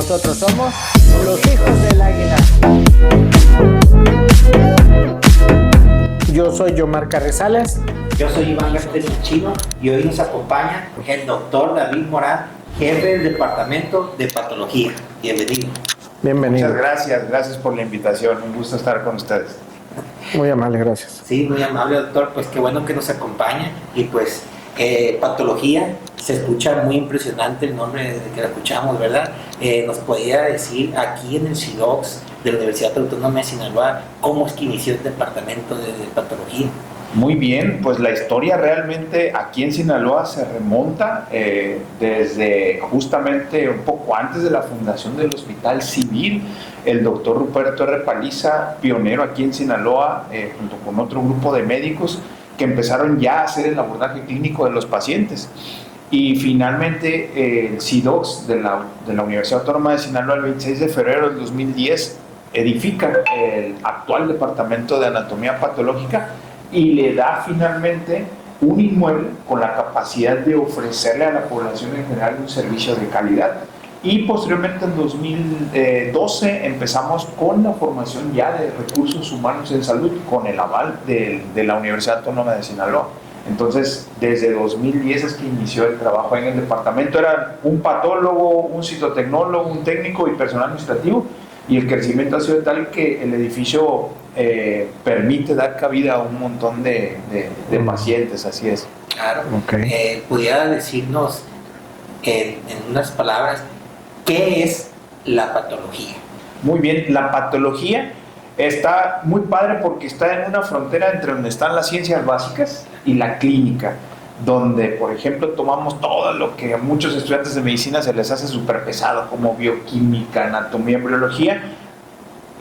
Nosotros somos los hijos del águila. Yo soy Yomar Carrizales. Yo soy Iván García Chino y hoy nos acompaña el doctor David Morán, jefe del departamento de patología. Bienvenido. Bienvenido. Muchas gracias por la invitación, un gusto estar con ustedes. Muy amable, gracias. Sí, muy amable, doctor, pues qué bueno que nos acompaña. Y pues patología, se escucha muy impresionante el nombre de que la escuchamos, ¿verdad? ¿Nos podría decir aquí en el SIDOCS de la Universidad Autónoma de Sinaloa cómo es que inició el departamento de patología? Muy bien, pues la historia realmente aquí en Sinaloa se remonta desde justamente un poco antes de la fundación del Hospital Civil. El doctor Ruperto R. Paliza, pionero aquí en Sinaloa, junto con otro grupo de médicos que empezaron ya a hacer el abordaje clínico de los pacientes. Y finalmente el SIDOCS de la Universidad Autónoma de Sinaloa el 26 de febrero del 2010 edifica el actual Departamento de Anatomía Patológica y le da finalmente un inmueble con la capacidad de ofrecerle a la población en general un servicio de calidad. Y posteriormente en 2012 empezamos con la formación ya de recursos humanos en salud con el aval de la Universidad Autónoma de Sinaloa. Entonces, desde 2010 es que inició el trabajo en el departamento. Era un patólogo, un citotecnólogo, un técnico y personal administrativo. Y el crecimiento ha sido tal que el edificio permite dar cabida a un montón de pacientes, así es. Claro. Okay. ¿Pudiera decirnos en unas palabras qué es la patología? Muy bien, la patología está muy padre porque está en una frontera entre donde están las ciencias básicas y la clínica, donde, por ejemplo, tomamos todo lo que a muchos estudiantes de medicina se les hace súper pesado, como bioquímica, anatomía, embriología,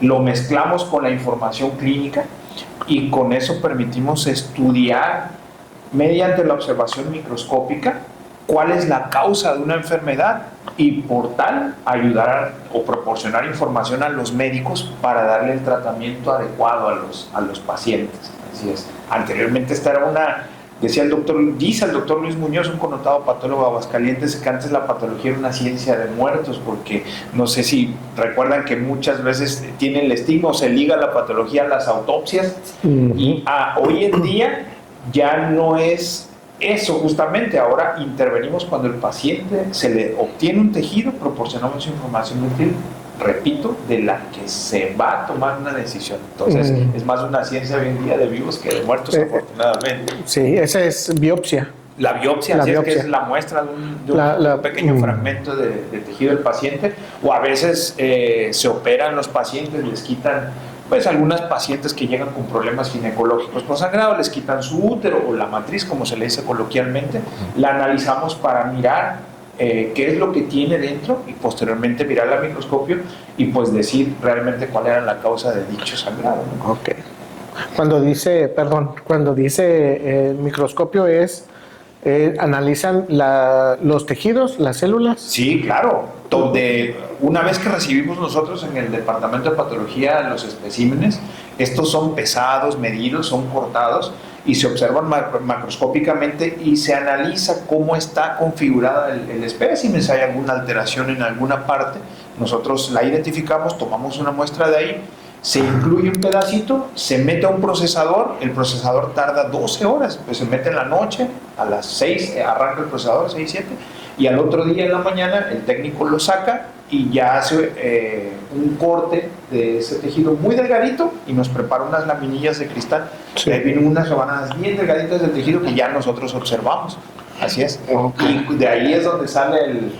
lo mezclamos con la información clínica y con eso permitimos estudiar mediante la observación microscópica cuál es la causa de una enfermedad y por tal ayudar o proporcionar información a los médicos para darle el tratamiento adecuado a los pacientes. Así es. Anteriormente esta era dice el doctor Luis Muñoz, un connotado patólogo de Aguascalientes, que antes la patología era una ciencia de muertos, porque no sé si recuerdan que muchas veces tiene el estigma o se liga la patología a las autopsias, y hoy en día ya no es eso. Justamente ahora intervenimos cuando el paciente se le obtiene un tejido, proporcionamos información útil, repito, de la que se va a tomar una decisión. Entonces es más una ciencia hoy en día de vivos que de muertos, afortunadamente. Sí, esa es biopsia. La biopsia, La así biopsia. Es que es la muestra de un pequeño fragmento de tejido del paciente, o a veces se operan los pacientes, les quitan, pues algunas pacientes que llegan con problemas ginecológicos por sangrado, les quitan su útero o la matriz, como se le dice coloquialmente, la analizamos para mirar qué es lo que tiene dentro y posteriormente mirar al microscopio y pues decir realmente cuál era la causa de dicho sangrado, ¿no? Ok. Cuando dice el microscopio es, analizan los tejidos, las células. Sí, claro, donde una vez que recibimos nosotros en el departamento de patología los especímenes, estos son pesados, medidos, son cortados y se observan macroscópicamente y se analiza cómo está configurada el espécimen. Si hay alguna alteración en alguna parte, nosotros la identificamos, tomamos una muestra de ahí, se incluye un pedacito, se mete a un procesador, el procesador tarda 12 horas, pues se mete en la noche, a las 6 arranca el procesador, 6, 7, y al otro día en la mañana el técnico lo saca y ya hace un corte de ese tejido muy delgadito y nos prepara unas laminillas de cristal. Sí. Ahí vienen unas rebanadas bien delgaditas del tejido que ya nosotros observamos. Así es. Okay. Y de ahí es donde sale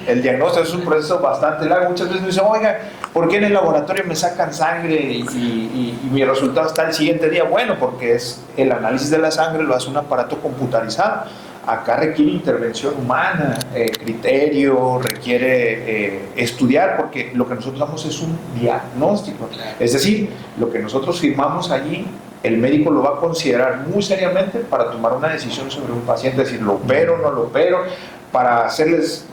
el diagnóstico. Es un proceso bastante largo. Muchas veces me dicen, oiga, ¿por qué en el laboratorio me sacan sangre y mi resultado está el siguiente día? Bueno, porque es el análisis de la sangre lo hace un aparato computarizado. Acá requiere intervención humana, criterio, requiere estudiar, porque lo que nosotros damos es un diagnóstico. Es decir, lo que nosotros firmamos allí, el médico lo va a considerar muy seriamente para tomar una decisión sobre un paciente, es decir, lo opero, no lo opero, para hacerles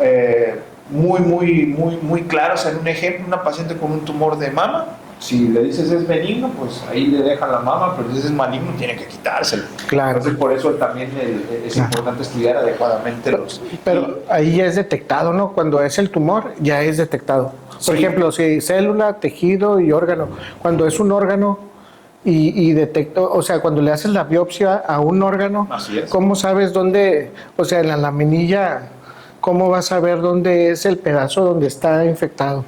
muy claros en un ejemplo, una paciente con un tumor de mama, Si le dices es benigno, pues ahí le dejan la mama, pero si es maligno, tiene que quitárselo. Claro. Entonces, por eso también es Claro. importante estudiar adecuadamente los... Pero ahí ya es detectado, ¿no? Cuando es el tumor, ya es detectado. Por Sí. ejemplo, si célula, tejido y órgano. Cuando es un órgano y detecto, o sea, cuando le haces la biopsia a un órgano, Así es. ¿cómo sabes dónde, o sea, en la laminilla, cómo vas a ver dónde es el pedazo donde está infectado?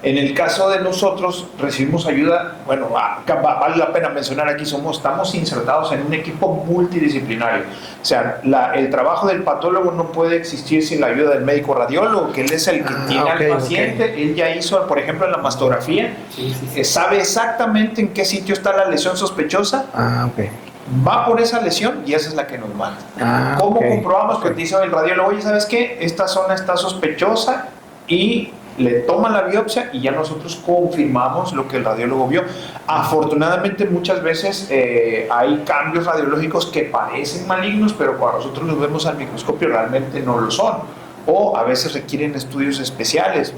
En el caso de nosotros recibimos ayuda, bueno, vale la pena mencionar aquí, estamos insertados en un equipo multidisciplinario. O sea, el trabajo del patólogo no puede existir sin la ayuda del médico radiólogo, que él es el que tiene ok, al paciente. Él ya hizo, por ejemplo, en la mastografía, sabe exactamente en qué sitio está la lesión sospechosa. Ok. Va por esa lesión y esa es la que nos manda. ¿Cómo ok, comprobamos que ok. te dice el radiólogo? Oye, ¿sabes qué? Esta zona está sospechosa y le toman la biopsia y ya nosotros confirmamos lo que el radiólogo vio. Afortunadamente muchas veces hay cambios radiológicos que parecen malignos, pero cuando nosotros los vemos al microscopio realmente no lo son. O a veces requieren estudios especiales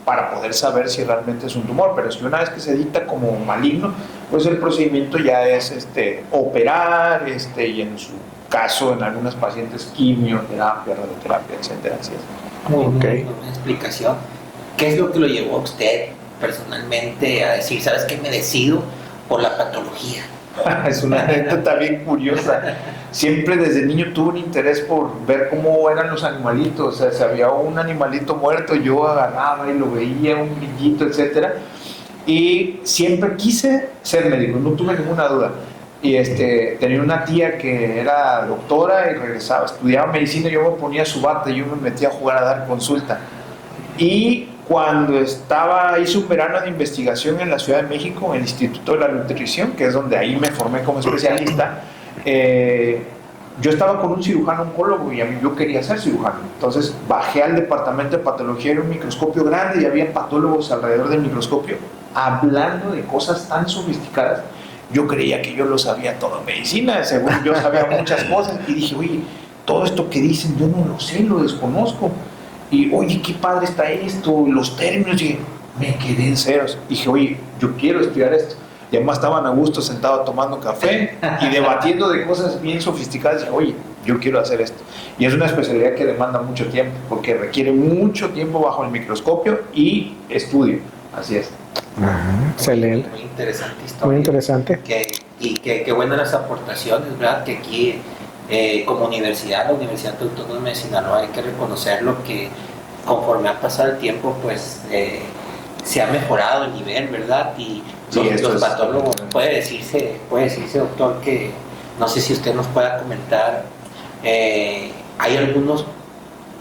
para poder saber si realmente es un tumor. Pero si una vez que se dicta como maligno, pues el procedimiento ya es operar y en su caso en algunos pacientes quimioterapia, radioterapia, etcétera. Así es. Una explicación. ¿Qué es lo que lo llevó a usted personalmente a decir, sabes qué, me decido por la patología? Es una anécdota bien curiosa. Siempre desde niño tuve un interés por ver cómo eran los animalitos. O sea, si había un animalito muerto, yo agarraba y lo veía, un brillito, etcétera. Y siempre quise ser médico, no tuve ninguna duda. Y tenía una tía que era doctora y regresaba, estudiaba medicina, yo me ponía su bata y yo me metía a jugar a dar consulta. Y cuando hice un verano de investigación en la Ciudad de México, en el Instituto de la Nutrición, que es donde ahí me formé como especialista, yo estaba con un cirujano oncólogo y yo quería ser cirujano. Entonces bajé al departamento de patología, era un microscopio grande y había patólogos alrededor del microscopio hablando de cosas tan sofisticadas. Yo creía que yo lo sabía todo en medicina, según yo sabía muchas cosas, y dije, oye, todo esto que dicen yo no lo sé, lo desconozco. Y oye, qué padre está esto, los términos, y me quedé en ceros. Dije, oye, yo quiero estudiar esto. Y además estaban a gusto sentados tomando café y debatiendo de cosas bien sofisticadas. Dije, oye, yo quiero hacer esto. Y es una especialidad que demanda mucho tiempo, porque requiere mucho tiempo bajo el microscopio y estudio. Así es. Excelente. Muy interesante historia. Muy interesante. Qué buenas las aportaciones, ¿verdad? Que aquí, como universidad, la Universidad Autónoma de Sinaloa, hay que reconocerlo que conforme ha pasado el tiempo, pues se ha mejorado el nivel, ¿verdad? Y Sí, los patólogos, puede decirse, doctor, que no sé si usted nos pueda comentar, hay algunos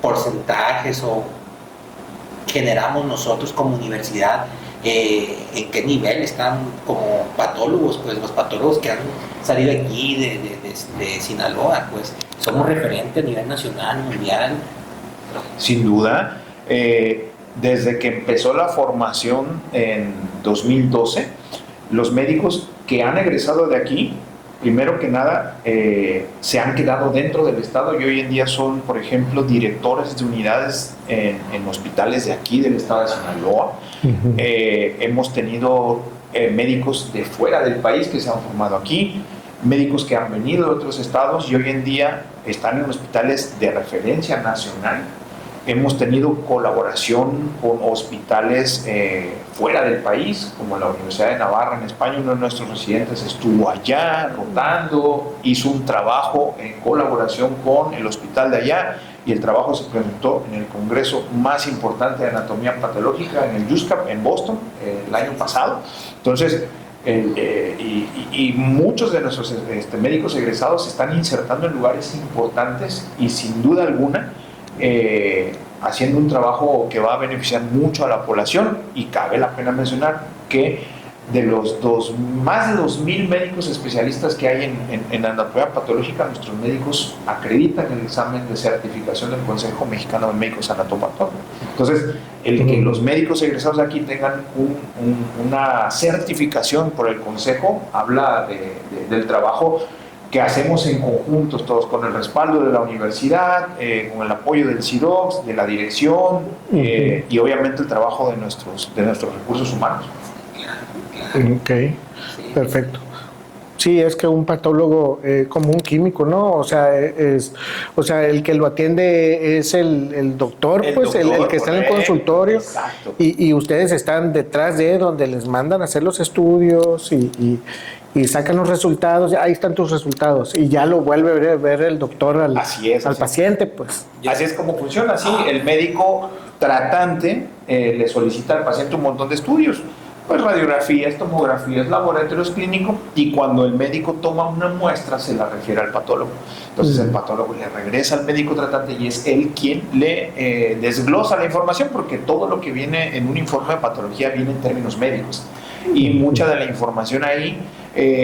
porcentajes o generamos nosotros como universidad, en qué nivel están como patólogos, pues los patólogos que han salido aquí de Sinaloa, pues somos referentes a nivel nacional, mundial. Sin duda, desde que empezó la formación en 2012, los médicos que han egresado de aquí, primero que nada, se han quedado dentro del estado y hoy en día son, por ejemplo, directores de unidades en hospitales de aquí, del estado de Sinaloa. Hemos tenido médicos de fuera del país que se han formado aquí, médicos que han venido de otros estados y hoy en día están en hospitales de referencia nacional. Hemos tenido colaboración con hospitales fuera del país, como la Universidad de Navarra en España. Uno de nuestros residentes estuvo allá rotando, hizo un trabajo en colaboración con el hospital de allá y el trabajo se presentó en el congreso más importante de anatomía patológica en el USCAP en Boston el año pasado. Entonces, y muchos de nuestros médicos egresados se están insertando en lugares importantes y sin duda alguna haciendo un trabajo que va a beneficiar mucho a la población. Y cabe la pena mencionar que de los más de 2.000 médicos especialistas que hay en anatomía patológica, nuestros médicos acreditan el examen de certificación del Consejo Mexicano de Médicos Anatomopatólogos. Entonces, el que los médicos egresados de aquí tengan una certificación por el Consejo habla del trabajo que hacemos en conjuntos todos, con el respaldo de la universidad, con el apoyo del CIDOX, de la dirección y obviamente el trabajo de nuestros recursos humanos. claro. Ok, Sí. perfecto. Sí, es que un patólogo, como un químico, ¿no? O sea, el que lo atiende es el doctor, El pues, el doctor, que está en el correcto, consultorio. exacto. Y ustedes están detrás de donde les mandan a hacer los estudios y sacan los resultados. Ahí están tus resultados. Y ya lo vuelve a ver el doctor Así es, al así es. paciente, pues. Así es como funciona, sí. El médico tratante le solicita al paciente un montón de estudios, pues radiografías, tomografías, laboratorios clínicos, y cuando el médico toma una muestra se la refiere al patólogo. Entonces el patólogo le regresa al médico tratante y es él quien le desglosa la información, porque todo lo que viene en un informe de patología viene en términos médicos. Y mucha de la información ahí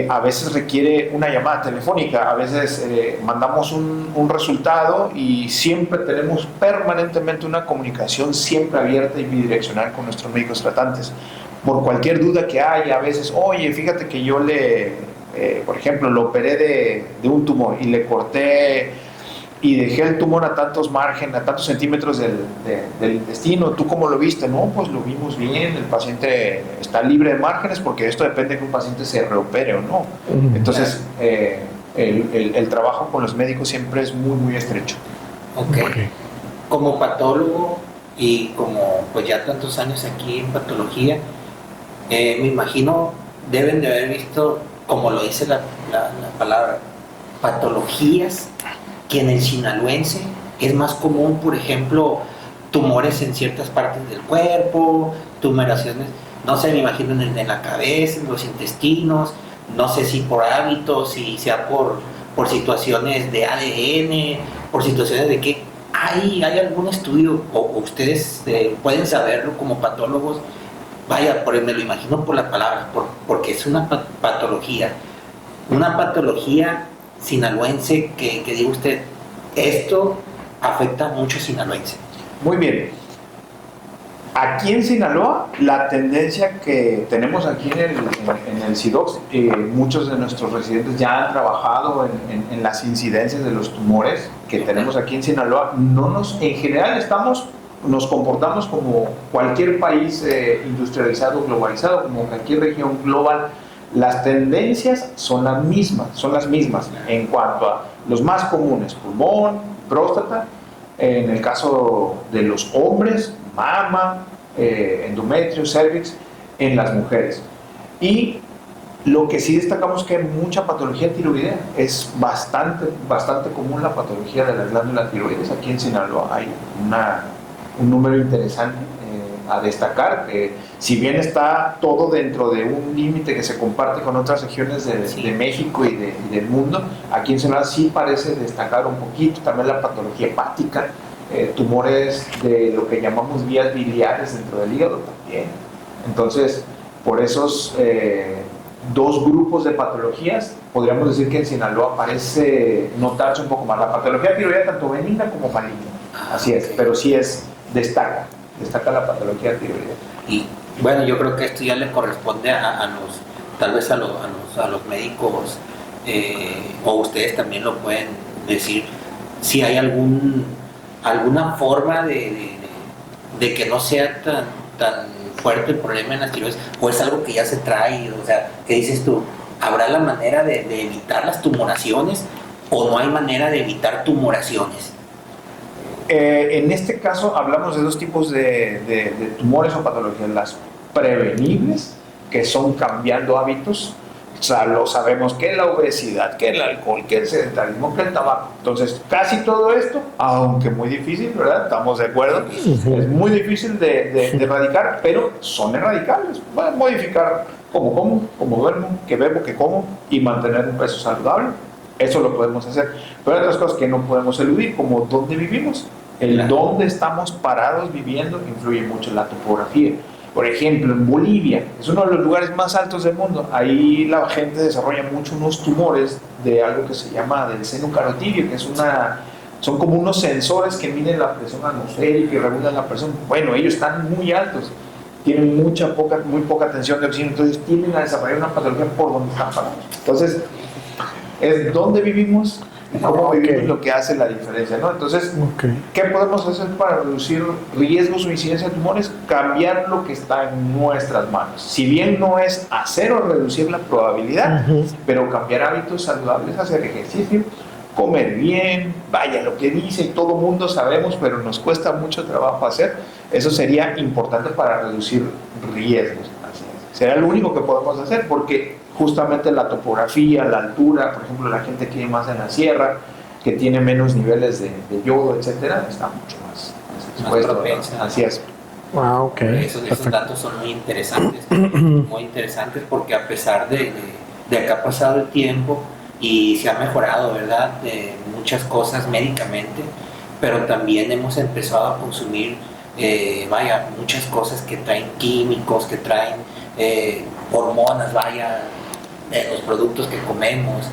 a veces requiere una llamada telefónica, a veces mandamos un resultado, y siempre tenemos permanentemente una comunicación siempre abierta y bidireccional con nuestros médicos tratantes. Por cualquier duda que haya, a veces, oye, fíjate que yo por ejemplo, lo operé de un tumor y le corté y dejé el tumor a tantos márgenes, a tantos centímetros del intestino. ¿Tú cómo lo viste? No, pues lo vimos bien, el paciente está libre de márgenes, porque esto depende de que un paciente se reopere o no. Entonces, el trabajo con los médicos siempre es muy, muy estrecho. Ok. Como patólogo y como pues ya tantos años aquí en patología, me imagino deben de haber visto, como lo dice la palabra, patologías que en el sinaloense es más común, por ejemplo, tumores en ciertas partes del cuerpo, tumoraciones, no sé, me imagino en la cabeza, en los intestinos, no sé si por hábitos, si sea por situaciones de ADN, por situaciones de que hay algún estudio, o ustedes pueden saberlo como patólogos. Vaya, me lo imagino por la palabra, porque es una patología sinaloense que diga usted, esto afecta mucho a sinaloense. Muy bien. Aquí en Sinaloa, la tendencia que tenemos aquí en el SIDOX, muchos de nuestros residentes ya han trabajado en las incidencias de los tumores que tenemos aquí en Sinaloa. En general nos comportamos como cualquier país industrializado, globalizado, como cualquier región global. Las tendencias son las mismas en cuanto a los más comunes: pulmón, próstata, en el caso de los hombres, mama, endometrio, cervix, en las mujeres. Y lo que sí destacamos es que hay mucha patología tiroidea. Es bastante común la patología de las glándulas tiroides. Aquí en Sinaloa hay un número interesante a destacar. Si bien está todo dentro de un límite que se comparte con otras regiones de México y del mundo, aquí en Sinaloa sí parece destacar un poquito también la patología hepática, tumores de lo que llamamos vías biliares dentro del hígado también. Entonces, por esos dos grupos de patologías, podríamos decir que en Sinaloa parece notarse un poco más la patología tiroidea, tanto benigna como maligna. Así es, pero sí destaca la patología tiroidea. Y bueno, yo creo que esto ya le corresponde tal vez a los médicos, o ustedes también lo pueden decir, si hay alguna forma de que no sea tan fuerte el problema en las tiroides, o es algo que ya se trae, o sea, ¿qué dices tú? ¿Habrá la manera de evitar las tumoraciones, o no hay manera de evitar tumoraciones? En este caso hablamos de dos tipos de tumores o patologías: las prevenibles, que son cambiando hábitos. O sea, lo sabemos, que la obesidad, que el alcohol, que el sedentarismo, que el tabaco. Entonces, casi todo esto, aunque muy difícil, ¿verdad? Estamos de acuerdo. Es muy difícil de erradicar, pero son erradicables. Pueden modificar cómo como, cómo duermo, qué bebo, qué como, y mantener un peso saludable. Eso lo podemos hacer. Pero hay otras cosas que no podemos eludir, como dónde vivimos. Dónde estamos parados viviendo influye mucho en la topografía. Por ejemplo, en Bolivia, es uno de los lugares más altos del mundo. Ahí la gente desarrolla mucho unos tumores de algo que se llama del seno carotidio, que son como unos sensores que miden la presión atmosférica y regulan la presión. Bueno, ellos están muy altos, tienen muy poca tensión de oxígeno, entonces tienden a desarrollar una patología por donde están parados. Entonces, es dónde vivimos, cómo Ok. vivimos lo que hace la diferencia, ¿no? Entonces, Ok. ¿qué podemos hacer para reducir riesgos o incidencia de tumores? Cambiar lo que está en nuestras manos. Si bien no es hacer o reducir la probabilidad, Ujú. pero cambiar hábitos saludables, hacer ejercicio, comer bien, vaya, lo que dice todo mundo sabemos, pero nos cuesta mucho trabajo hacer, eso sería importante para reducir riesgos. Así es. Será lo único que podemos hacer, porque justamente la topografía, la altura, por ejemplo, la gente que vive más en la sierra, que tiene menos niveles de yodo, etcétera, está mucho más expuesto, ¿no? propensa. Así es. Ah, ok. Esos Perfecto. datos son muy interesantes porque a pesar de que ha pasado el tiempo y se ha mejorado, ¿verdad?, de muchas cosas médicamente, pero también hemos empezado a consumir, muchas cosas que traen químicos, que traen hormonas, de los productos que comemos,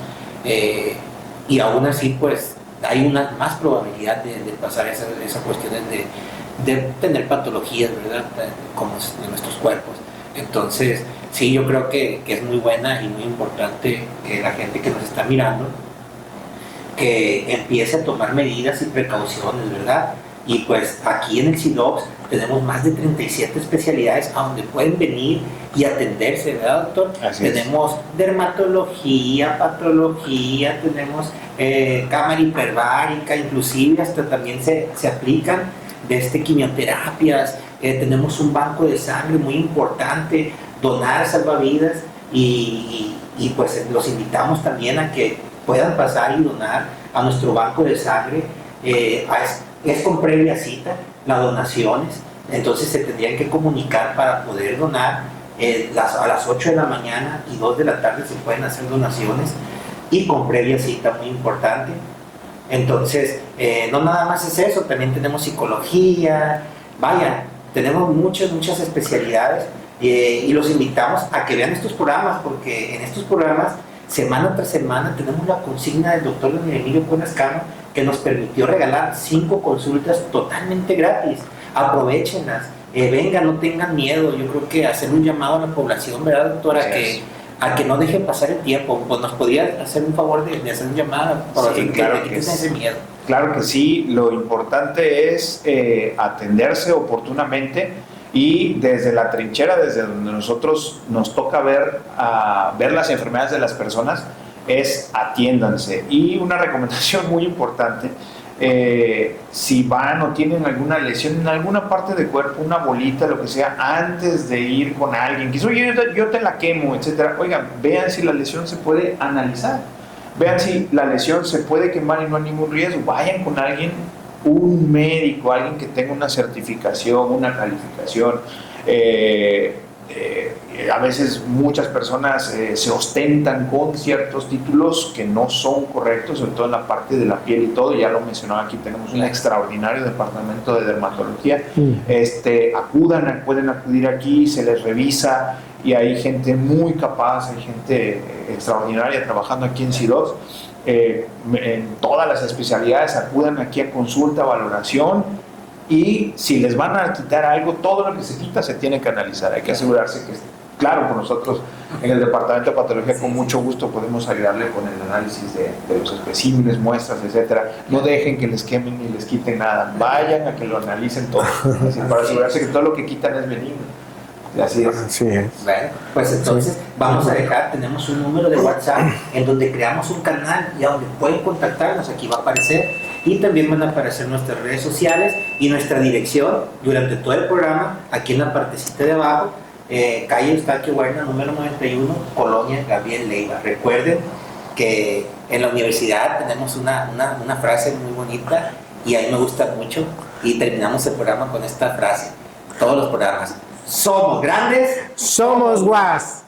y aún así, pues, hay una más probabilidad de pasar esas cuestiones de tener patologías, ¿verdad?, como en nuestros cuerpos. Entonces, sí, yo creo que es muy buena y muy importante que la gente que nos está mirando que empiece a tomar medidas y precauciones, ¿verdad? Y pues aquí en el CIDOX tenemos más de 37 especialidades a donde pueden venir y atenderse, ¿verdad, doctor? Así es. Tenemos dermatología, patología, tenemos cámara hiperbárica, inclusive hasta también se aplican quimioterapias, tenemos un banco de sangre muy importante, donar salvavidas y pues los invitamos también a que puedan pasar y donar a nuestro banco de sangre. Es con previa cita las donaciones, entonces se tendrían que comunicar para poder donar. A las 8 de la mañana y 2 de la tarde se pueden hacer donaciones y con previa cita, muy importante. Entonces, no nada más es eso, también tenemos psicología, tenemos muchas especialidades, y los invitamos a que vean estos programas, porque en estos programas, semana tras semana, tenemos la consigna del doctor Emilio Cuevas Cano, que nos permitió regalar 5 consultas totalmente gratis. Aprovechenlas, vengan, no tengan miedo. Yo creo que hacer un llamado a la población, ¿verdad, doctora? A que no dejen pasar el tiempo. Pues nos podría hacer un favor de hacer un llamado para Sí, claro que ese miedo. Claro que sí, lo importante es atenderse oportunamente y desde la trinchera, desde donde nosotros nos toca ver las enfermedades de las personas, es atiéndanse. Y una recomendación muy importante, si van o tienen alguna lesión en alguna parte del cuerpo, una bolita, lo que sea, antes de ir con alguien, que dice, oye, yo te la quemo, etcétera, oigan, vean si la lesión se puede analizar. Vean si la lesión se puede quemar y no hay ningún riesgo. Vayan con alguien, un médico, alguien que tenga una certificación, una calificación. A veces muchas personas se ostentan con ciertos títulos que no son correctos, sobre todo en la parte de la piel y todo. Ya lo mencionaba aquí, tenemos un extraordinario departamento de dermatología. Pueden acudir aquí, se les revisa y hay gente muy capaz, hay gente extraordinaria trabajando aquí en CIDOX. En todas las especialidades acudan aquí a consulta, valoración, y si les van a quitar algo, todo lo que se quita se tiene que analizar. Hay que asegurarse que, claro, con nosotros en el departamento de patología con mucho gusto podemos ayudarle con el análisis de los especímenes, muestras, etcétera. No dejen que les quemen ni les quiten nada, vayan a que lo analicen todo, así, para asegurarse que todo lo que quitan es benigno. Así es. Así es. Bueno, pues entonces vamos a tenemos un número de WhatsApp en donde creamos un canal y a donde pueden contactarnos, aquí va a aparecer, y también van a aparecer nuestras redes sociales y nuestra dirección durante todo el programa, aquí en la partecita de abajo, calle Eustaquio Huerta, número 91, Colonia Gabriel Leiva. Recuerden que en la universidad tenemos una frase muy bonita y a mí me gusta mucho, y terminamos el programa con esta frase, todos los programas. Somos grandes, Somos guas.